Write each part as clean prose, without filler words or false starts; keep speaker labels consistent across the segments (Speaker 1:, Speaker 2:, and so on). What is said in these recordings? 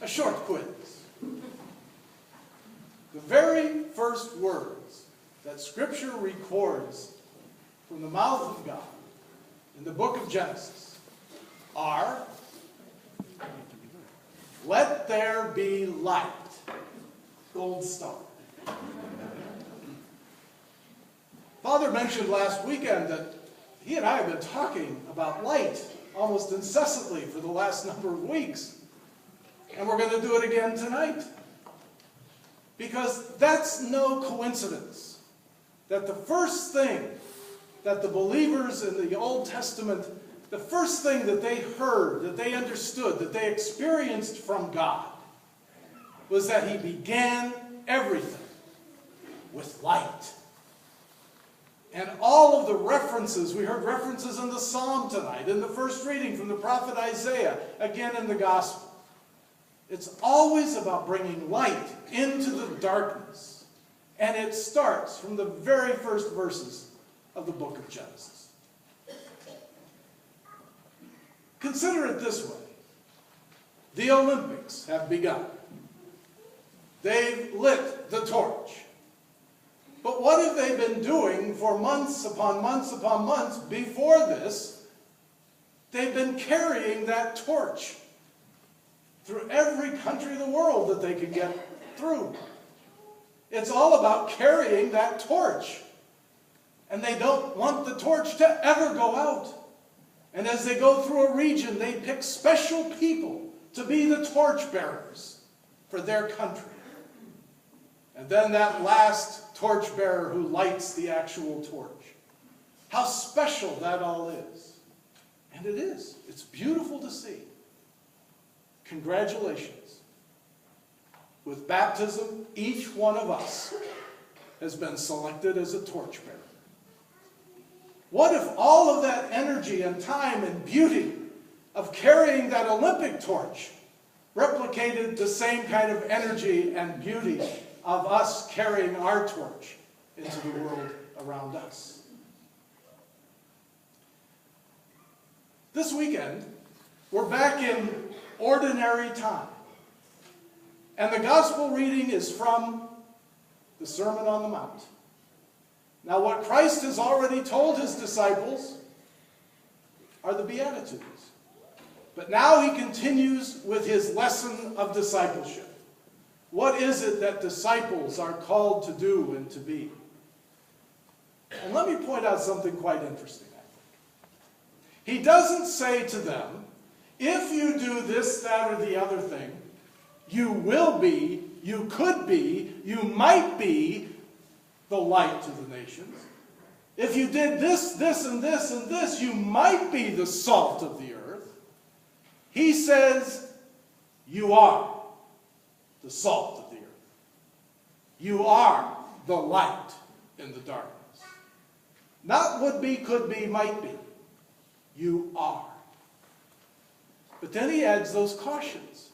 Speaker 1: A short quiz. The very first words that Scripture records from the mouth of God in the book of Genesis are, "Let there be light." Gold star. Father mentioned last weekend that he and I have been talking about light almost incessantly for the last number of weeks. And we're going to do it again tonight. Because that's no coincidence that the first thing that the believers in the Old Testament, the first thing that they heard, that they understood, that they experienced from God, was that he began everything with light. And all of the references, we heard references in the Psalm tonight, in the first reading from the prophet Isaiah, again in the Gospel. It's always about bringing light into the darkness. And it starts from the very first verses of the book of Genesis. Consider it this way. The Olympics have begun. They've lit the torch. But what have they been doing for months upon months upon months before this? They've been carrying that torch through every country of the world that they could get through. It's all about carrying that torch. And they don't want the torch to ever go out. And as they go through a region, they pick special people to be the torch bearers for their country. And then that last torch bearer who lights the actual torch. How special that all is. And it is. It's beautiful to see. Congratulations. With baptism, each one of us has been selected as a torchbearer. What if all of that energy and time and beauty of carrying that Olympic torch replicated the same kind of energy and beauty of us carrying our torch into the world around us? This weekend, we're back in ordinary time. And the gospel reading is from the Sermon on the Mount. Now, what Christ has already told his disciples are the Beatitudes. But now he continues with his lesson of discipleship. What is it that disciples are called to do and to be? And let me point out something quite interesting, I think. He doesn't say to them, if you do this, that, or the other thing, you will be, you could be, you might be the light to the nations. If you did this, this, and this, and this, you might be the salt of the earth. He says, you are the salt of the earth. You are the light in the darkness. Not would be, could be, might be. You are. But then he adds those cautions.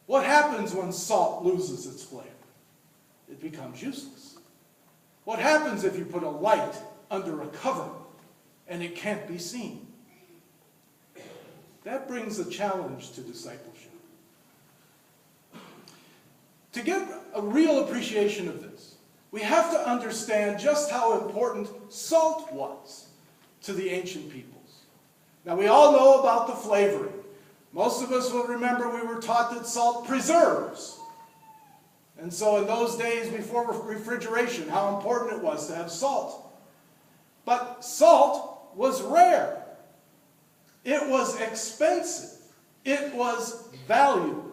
Speaker 1: What happens when salt loses its flavor? It becomes useless. What happens if you put a light under a cover and it can't be seen? That brings a challenge to discipleship. To get a real appreciation of this, we have to understand just how important salt was to the ancient peoples. Now, we all know about the flavoring. Most of us will remember we were taught that salt preserves. And so in those days before refrigeration, how important it was to have salt. But salt was rare. It was expensive. It was valuable.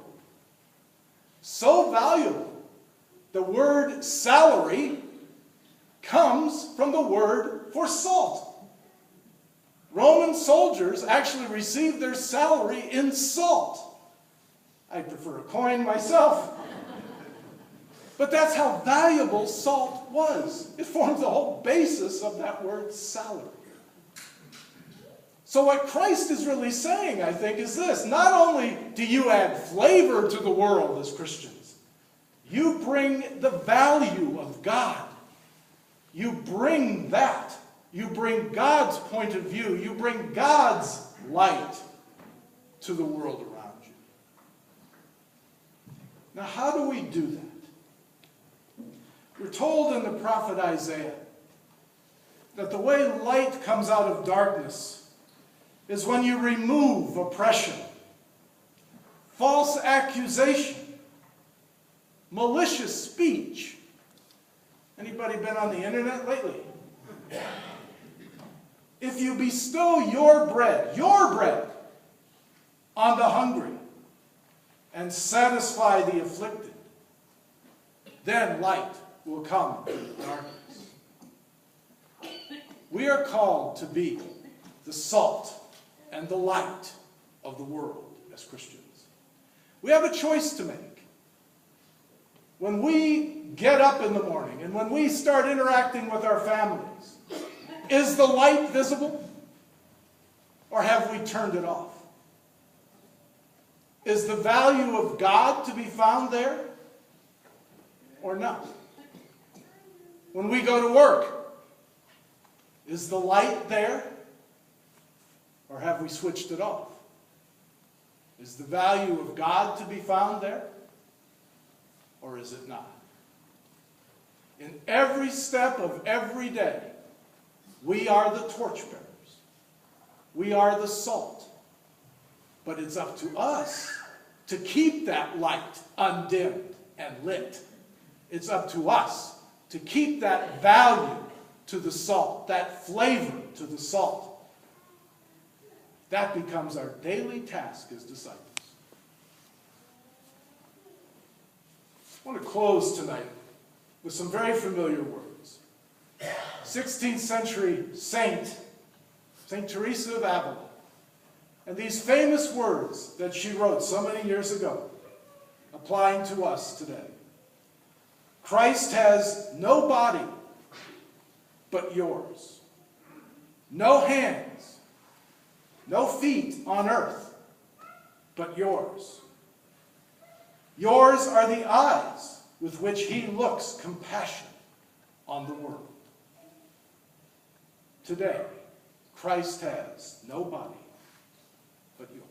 Speaker 1: So valuable, the word salary comes from the word for salt. Roman soldiers actually received their salary in salt. I prefer a coin myself. But that's how valuable salt was. It forms the whole basis of that word salary. So what Christ is really saying, I think, is this. Not only do you add flavor to the world as Christians, you bring the value of God. You bring that. You bring God's point of view. You bring God's light to the world around you. Now, how do we do that? We're told in the prophet Isaiah that the way light comes out of darkness is when you remove oppression, false accusation, malicious speech. Anybody been on the internet lately? If you bestow your bread, on the hungry and satisfy the afflicted, then light will come in darkness. We are called to be the salt and the light of the world as Christians. We have a choice to make. When we get up in the morning and when we start interacting with our families, is the light visible? Or have we turned it off? Is the value of God to be found there? Or not? When we go to work, is the light there? Or have we switched it off? Is the value of God to be found there? Or is it not? In every step of every day, we are the torchbearers. We are the salt. But it's up to us to keep that light undimmed and lit. It's up to us to keep that value to the salt, that flavor to the salt. That becomes our daily task as disciples. I want to close tonight with some very familiar words. 16th century saint, St. Teresa of Avila, and these famous words that she wrote so many years ago, applying to us today. Christ has no body but yours, no hands, no feet on earth but yours. Yours are the eyes with which he looks compassion on the world. Today, Christ has no body but yours.